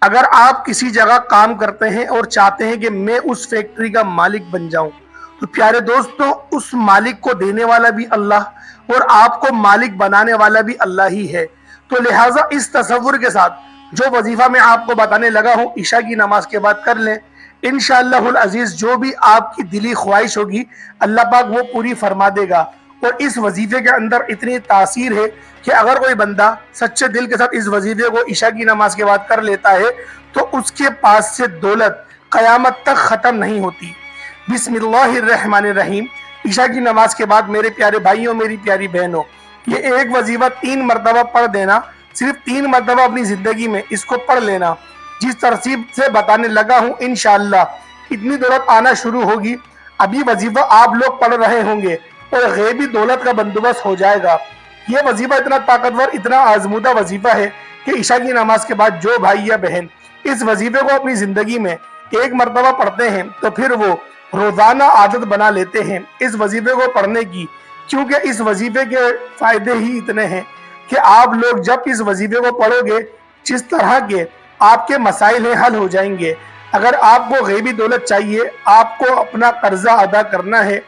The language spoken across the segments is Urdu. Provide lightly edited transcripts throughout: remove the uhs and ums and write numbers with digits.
اگر آپ کسی جگہ کام کرتے ہیں اور چاہتے ہیں کہ میں اس فیکٹری کا مالک بن جاؤں، تو پیارے دوستوں اس مالک کو دینے والا بھی اللہ اور آپ کو مالک بنانے والا بھی اللہ ہی ہے۔ تو لہٰذا اس تصور کے ساتھ جو وظیفہ میں آپ کو بتانے لگا ہوں عشاء کی نماز کے بعد کر لیں، انشاءاللہ العزیز جو بھی آپ کی دلی خواہش ہوگی اللہ پاک وہ پوری فرما دے گا۔ اور اس وظیفے کے اندر اتنی تاثیر ہے کہ اگر کوئی بندہ سچے دل کے ساتھ اس وظیفے کو عشاء کی نماز کے بعد کر لیتا ہے تو اس کے پاس سے دولت قیامت تک ختم نہیں ہوتی۔ بسم اللہ الرحمن الرحیم۔ عشاء کی نماز کے بعد میرے پیارے بھائیوں، میری پیاری بہنوں، یہ ایک وظیفہ 3 مرتبہ پڑھ دینا، صرف 3 مرتبہ اپنی زندگی میں اس کو پڑھ لینا۔ جس ترتیب سے بتانے لگا ہوں انشاءاللہ اتنی دولت آنا شروع ہوگی، ابھی وظیفہ آپ لوگ پڑھ رہے ہوں گے اور غیبی دولت کا بندوبست ہو جائے گا۔ یہ وظیفہ اتنا طاقتور، اتنا آزمودہ وظیفہ ہے کہ عشاء کی نماز کے بعد جو بھائی یا بہن اس وظیفے کو اپنی زندگی میں 1 مرتبہ پڑھتے ہیں تو پھر وہ روزانہ عادت بنا لیتے ہیں اس وظیفے کو پڑھنے کی، کیونکہ اس وظیفے کے فائدے ہی اتنے ہیں کہ آپ لوگ جب اس وظیفے کو پڑھو گے جس طرح کے آپ کے مسائل ہیں حل ہو جائیں گے۔ اگر آپ کو غیبی دولت چاہیے، آپ کو اپنا قرضہ ادا کرنا ہے،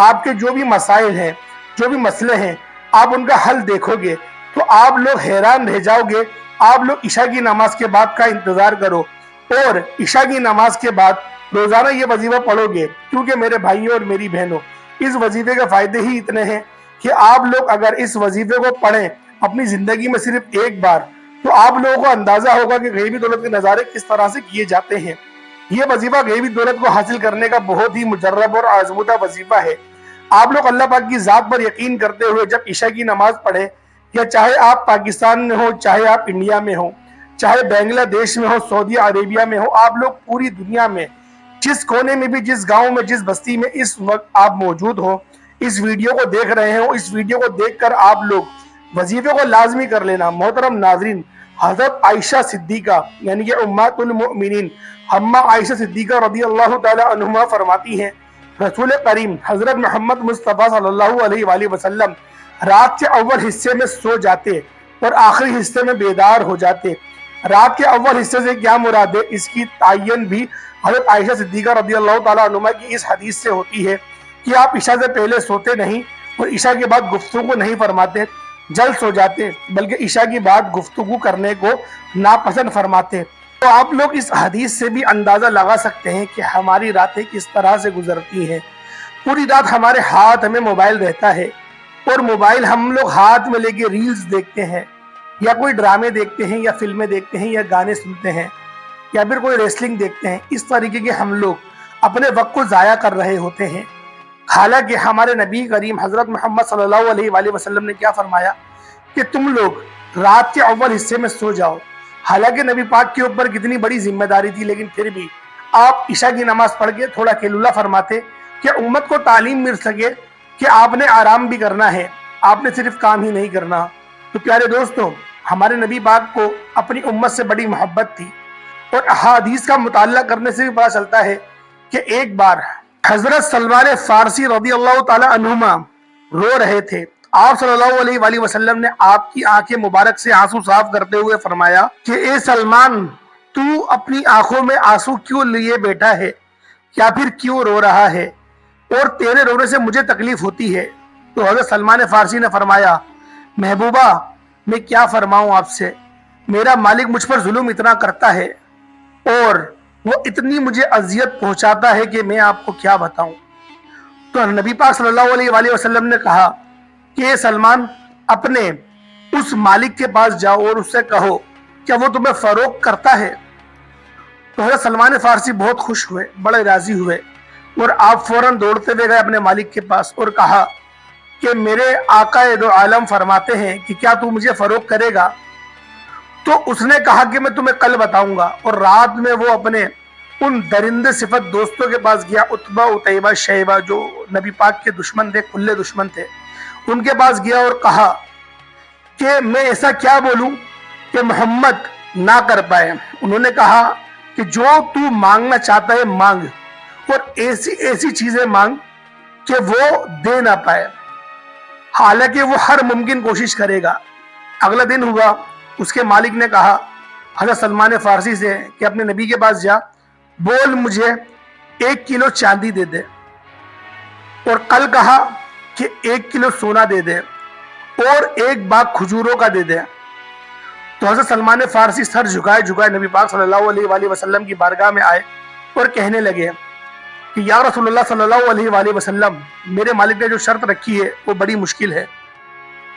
آپ کے جو بھی مسائل ہیں، جو بھی مسئلے ہیں، آپ ان کا حل دیکھو گے تو آپ لوگ حیران رہ جاؤ گے۔ آپ لوگ عشاء کی نماز کے بعد کا انتظار کرو اور عشاء کی نماز کے بعد روزانہ یہ وظیفہ پڑھو گے، کیونکہ میرے بھائیوں اور میری بہنوں اس وظیفے کے فائدے ہی اتنے ہیں کہ آپ لوگ اگر اس وظیفے کو پڑھیں اپنی زندگی میں صرف ایک بار تو آپ لوگوں کو اندازہ ہوگا کہ غیبی دولت کے نظارے کس طرح سے کیے جاتے ہیں۔ یہ وظیفہ غیبی دولت کو حاصل کرنے کا بہت ہی مجرب اور آزمودہ وظیفہ ہے۔ آپ لوگ اللہ پاک کی ذات پر یقین کرتے ہوئے جب عشاء کی نماز پڑھیں، یا چاہے آپ پاکستان میں ہو، چاہے آپ انڈیا میں ہو، چاہے بنگلہ دیش میں ہو، سعودی عربیہ میں ہو، آپ لوگ پوری دنیا میں جس کونے میں بھی، جس گاؤں میں، جس بستی میں اس وقت آپ موجود ہو، اس ویڈیو کو دیکھ رہے ہو، اس ویڈیو کو دیکھ کر آپ لوگ وظیفے کو لازمی کر لینا۔ محترم ناظرین، حضرت عائشہ صدیقہ یعنی کہ امہات المؤمنین اماں عائشہ صدیقہ رضی اللہ تعالی عنہما فرماتی ہیں رسول کریم حضرت محمد مصطفیٰ صلی اللہ علیہ وآلہ وسلم رات کے اول حصے میں سو جاتے اور آخری حصے میں بیدار ہو جاتے۔ رات کے اول حصے سے کیا مراد ہے، اس کی تعین بھی حضرت عائشہ صدیقہ رضی اللہ تعالیٰ عنہما کی اس حدیث سے ہوتی ہے کہ آپ عشاء سے پہلے سوتے نہیں اور عشاء کے بعد گفتگو نہیں فرماتے، جلد سو جاتے، بلکہ عشاء کی بعد گفتگو کرنے کو ناپسند فرماتے۔ تو آپ لوگ اس حدیث سے بھی اندازہ لگا سکتے ہیں کہ ہماری راتیں کس طرح سے گزرتی ہیں۔ پوری رات ہمارے ہاتھ میں موبائل رہتا ہے اور موبائل ہم لوگ ہاتھ میں لے کے ریلز دیکھتے ہیں، یا کوئی ڈرامے دیکھتے ہیں، یا فلمیں دیکھتے ہیں، یا گانے سنتے ہیں، یا پھر کوئی ریسلنگ دیکھتے ہیں۔ اس طریقے کے ہم لوگ اپنے وقت کو ضائع کر رہے ہوتے ہیں۔ حالانکہ ہمارے نبی کریم حضرت محمد صلی اللہ علیہ وآلہ وسلم نے کیا فرمایا کہ تم لوگ رات کے اول حصے میں سو جاؤ۔ حالانکہ نبی پاک کے اوپر کتنی بڑی ذمہ داری تھی، لیکن پھر بھی آپ عشاء کی نماز پڑھ کے تھوڑا قیلولہ فرماتے کہ امت کو تعلیم مل سکے کہ آپ نے آرام بھی کرنا ہے، آپ نے صرف کام ہی نہیں کرنا۔ تو پیارے دوستوں، ہمارے نبی پاک کو اپنی امت سے بڑی محبت تھی، اور احادیث کا مطالعہ کرنے سے بھی پتہ چلتا ہے کہ ایک بار حضرت سلمان فارسی رضی اللہ تعالی عنہما رو رہے تھے۔ آپ صلی اللہ علیہ وآلہ وسلم نے آپ کی آنکھیں مبارک سے آنسو صاف کرتے ہوئے فرمایا کہ اے سلمان، تو اپنی آنکھوں میں آنسو کیوں لیے بیٹھا ہے، یا پھر کیوں رو رہا ہے، اور تیرے رونے سے مجھے تکلیف ہوتی ہے۔ تو حضرت سلمان فارسی نے فرمایا محبوبہ میں کیا فرماؤں آپ سے، میرا مالک مجھ پر ظلم اتنا کرتا ہے اور وہ اتنی مجھے اذیت پہنچاتا ہے کہ میں آپ کو کیا بتاؤں۔ تو نبی پاک صلی اللہ علیہ وآلہ وسلم نے کہا کہ اے سلمان، اپنے اس مالک کے پاس جاؤ اور اس سے کہو کیا وہ تمہیں فروخت کرتا ہے۔ تو حضرت سلمان فارسی بہت خوش ہوئے، بڑے راضی ہوئے، اور آپ فوراً دوڑتے ہوئے گئے اپنے مالک کے پاس اور کہا کہ میرے آقا دو عالم فرماتے ہیں کہ کیا تو مجھے فروخت کرے گا۔ تو اس نے کہا کہ میں تمہیں کل بتاؤں گا، اور رات میں وہ اپنے ان درندے صفت دوستوں کے پاس گیا، عتبہ، عتیبہ، شیبہ، جو نبی پاک کے دشمن تھے، کھلے دشمن تھے، ان کے پاس گیا اور کہا کہ میں ایسا کیا بولوں کہ محمد نہ کر پائے۔ انہوں نے کہا کہ جو تو مانگنا چاہتا ہے مانگ، اور ایسی ایسی چیزیں مانگ کہ وہ دے نہ پائے، حالانکہ وہ ہر ممکن کوشش کرے گا۔ اگلا دن ہوا، اس کے مالک نے کہا حضرت سلمان فارسی سے کہ اپنے نبی کے پاس جا، بول مجھے 1 کلو چاندی دے دے، اور کل کہا کہ 1 کلو سونا دے دے، اور 1 باغ کھجوروں کا دے دے۔ تو حضرت سلمان فارسی سر جھکائے جھکائے نبی پاک صلی اللہ علیہ وآلہ وسلم کی بارگاہ میں آئے اور کہنے لگے کہ یا رسول اللہ صلی اللہ علیہ وآلہ وسلم، میرے مالک نے جو شرط رکھی ہے وہ بڑی مشکل ہے۔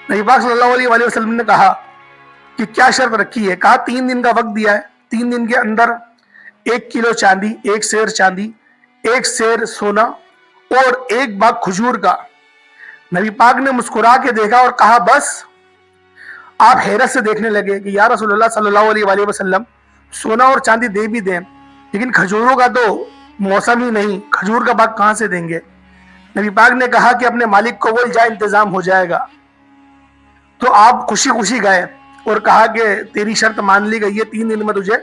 نبی پاک صلی اللہ علیہ وآلہ وسلم نے کہا کہ کیا شرط رکھی ہے؟ کہا 3 دن کا وقت دیا ہے، 3 دن کے اندر 1 کلو چاندی، 1 سیر چاندی، 1 سیر سونا اور 1 باغ کھجور کا۔ نبی پاک نے مسکرا کے دیکھا اور کہا بس؟ آپ حیرت سے دیکھنے لگے کہ یا رسول اللہ صلی اللہ علیہ وآلہ وسلم، سونا اور چاندی دے بھی دیں لیکن کھجوروں کا تو موسم ہی نہیں، کھجور کا باغ کہاں سے دیں گے؟ نبی پاک نے کہا کہ اپنے مالک کو بول جا، انتظام ہو جائے گا۔ تو آپ خوشی خوشی گئے اور کہا کہ تیری شرط مان لی گئی ہے، 3 دن میں تجھے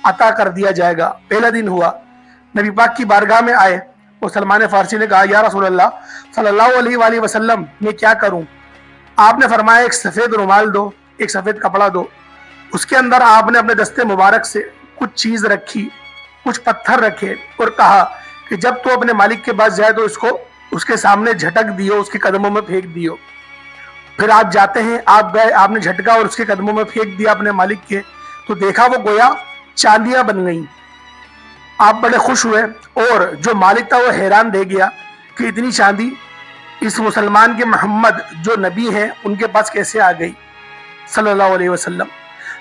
عطا کر دیا جائے گا۔ پہلا دن ہوا، نبی پاک کی بارگاہ میں آئے اور سلمان فارسی نے کہا یا رسول اللہ صلی اللہ علیہ وآلہ وسلم، میں کیا کروں؟ آپ نے فرمایا 1 سفید رومال دو، 1 سفید کپڑا دو، اس کے اندر آپ نے اپنے دستے مبارک سے کچھ چیز رکھی، کچھ پتھر رکھے اور کہا کہ جب تو اپنے مالک کے پاس جائے تو اس کو اس کے سامنے جھٹک دیو، اس کے قدموں میں پھینک دیو۔ پھر آپ جاتے ہیں، آپ گئے، آپ نے جھٹکا اور اس کے قدموں میں پھینک دیا اپنے مالک کے، تو دیکھا وہ گویا چاندیاں بن گئیں۔ آپ بڑے خوش ہوئے اور جو مالک تھا وہ حیران رہ گیا کہ اتنی چاندی اس مسلمان کے محمد جو نبی ہیں ان کے پاس کیسے آ گئی صلی اللہ علیہ وسلم۔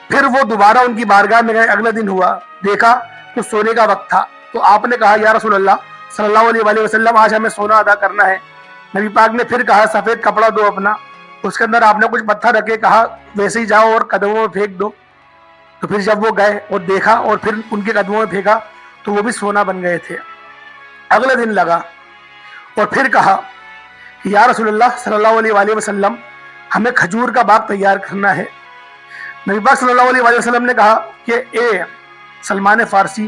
پھر وہ دوبارہ ان کی بارگاہ میں گئے، اگلا دن ہوا، دیکھا تو سونے کا وقت تھا۔ تو آپ نے کہا یا رسول اللہ صلی اللہ علیہ وآلہ وسلم، آج ہمیں سونا ادا کرنا ہے۔ نبی پاک نے پھر کہا سفید کپڑا دو اپنا، اس کے اندر آپ نے کچھ پتھر رکھے، کہا ویسے ہی جاؤ اور قدموں میں پھینک دو۔ تو پھر جب وہ گئے اور دیکھا اور پھر ان کے قدموں میں پھینکا تو وہ بھی سونا بن گئے تھے۔ اگلے دن لگا اور پھر کہا کہ یا رسول اللہ صلی اللہ علیہ وآلہ وسلم، ہمیں کھجور کا باغ تیار کرنا ہے۔ نبی پاک صلی اللہ علیہ وآلہ وسلم نے کہا کہ اے سلمان فارسی،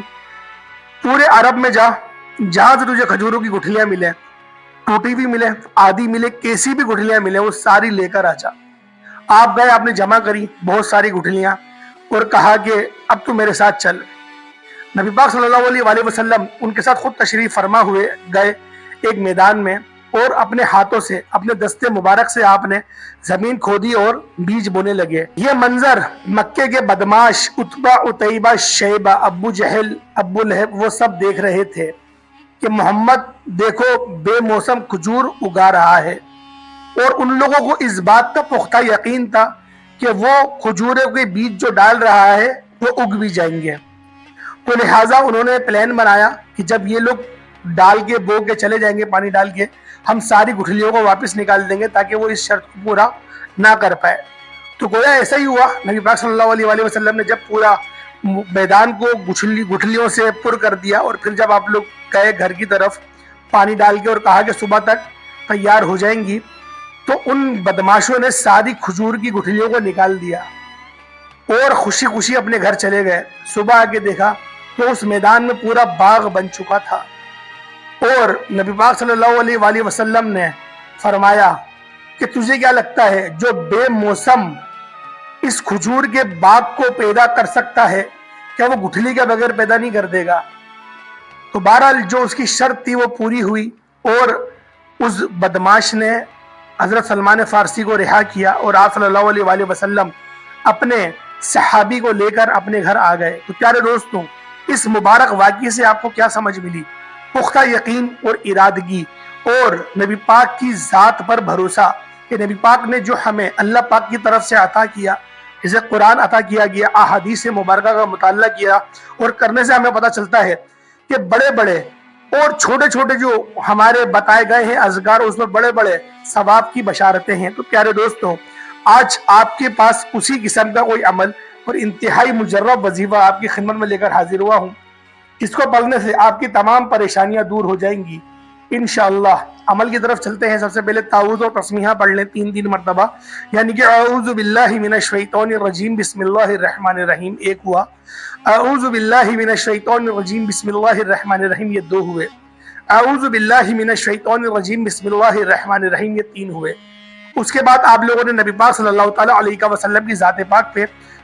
پورے عرب میں جا، جہاں سے تجھے کھجوروں کی گٹھلیاں ملے، ٹوٹی بھی ملے، آدھی ملے، کیسی بھی گٹھلیاں ملے، وہ ساری لے کر آ جا۔ آپ گئے، آپ نے جمع کری بہت ساری گٹھلیاں اور کہا کہ اب تو میرے ساتھ چل۔ نبی پاک صلی اللہ علیہ وآلہ وسلم ان کے ساتھ خود تشریف فرما ہوئے گئے ایک میدان میں، اور اپنے ہاتھوں سے، اپنے دستے مبارک سے آپ نے زمین کھودی اور بیج بونے لگے۔ یہ منظر مکے کے بدماش عتبہ، عتیبہ، شیبہ، ابو جہل، ابو لہب وہ سب دیکھ رہے تھے کہ محمد دیکھو بے موسم کھجور اگا رہا ہے، اور ان لوگوں کو اس بات کا پختہ یقین تھا کہ وہ کھجوروں کے بیج جو ڈال رہا ہے وہ اگ بھی جائیں گے۔ تو لہٰذا انہوں نے پلان بنایا کہ جب یہ لوگ ڈال کے بو کے چلے جائیں گے، پانی ڈال کے، ہم ساری گٹھلیوں کو واپس نکال دیں گے تاکہ وہ اس شرط کو پورا نہ کر پائے۔ تو گویا ایسا ہی ہوا۔ نبی پاک صلی اللہ علیہ وآلہ وسلم نے جب پورا میدان کو گٹھلیوں سے پر کر دیا، اور پھر جب آپ لوگ گئے گھر کی طرف پانی ڈال کے اور کہا کہ صبح تک تیار ہو جائیں گی، تو ان بدماشوں نے ساری کھجور کی گٹھلیوں کو نکال دیا اور خوشی خوشی اپنے گھر چلے گئے۔ صبح آ کے دیکھا تو اس میدان میں پورا باغ بن چکا تھا، اور نبی پاک صلی اللہ علیہ وآلہ وسلم نے فرمایا کہ تجھے کیا لگتا ہے جو بے موسم اس کھجور کے باغ کو پیدا کر سکتا ہے، کیا وہ گٹھلی کے بغیر پیدا نہیں کر دے گا؟ تو بہرحال جو اس کی شرط تھی وہ پوری ہوئی، اور اس بدماش نے حضرت سلمان فارسی کو رہا کیا، اور آپ صلی اللہ علیہ وآلہ وسلم اپنے صحابی کو لے کر اپنے گھر آ گئے۔ تو پیارے دوستوں، اس مبارک واقعے سے آپ کو کیا سمجھ ملی؟ پختہ یقین اور ارادگی اور نبی پاک کی ذات پر بھروسہ، کہ نبی پاک نے جو ہمیں اللہ پاک کی طرف سے عطا کیا، جسے قرآن عطا کیا گیا، احادیث مبارکہ کا مطالعہ کیا، اور کرنے سے ہمیں پتہ چلتا ہے کہ بڑے بڑے اور چھوٹے چھوٹے جو ہمارے بتائے گئے ہیں اذکار، اس میں بڑے بڑے ثواب کی بشارتیں ہیں۔ تو پیارے دوستوں، آج آپ کے پاس اسی قسم کا کوئی عمل اور انتہائی مجرب وظیفہ آپ کی خدمت میں لے کر حاضر ہوا ہوں۔ اس کو پڑھنے سے آپ کی تمام پریشانیاں دور ہو جائیں گی انشاءاللہ۔ عمل کی طرف چلتے ہیں۔ سب سے پہلے تعوذ اور تسمیہ پڑھ لیں 3 مرتبہ، یعنی کہ اعوذ باللہ من الشیطان الرجیم بسم اللہ الرحمن الرحیم 1 ہوا، اعوذ باللہ من الشیطان الرجیم بسم اللہ الرحمن الرحیم یہ 2 ہوئے، اعوذ باللہ من الشیطان الرجیم بسم اللہ الرحمن الرحیم یہ 3 ہوئے۔ اس کے بعد آپ لوگوں نے نبی پاک صلی اللہ تعالیٰ علیہ وسلم کی ذات پاک پہ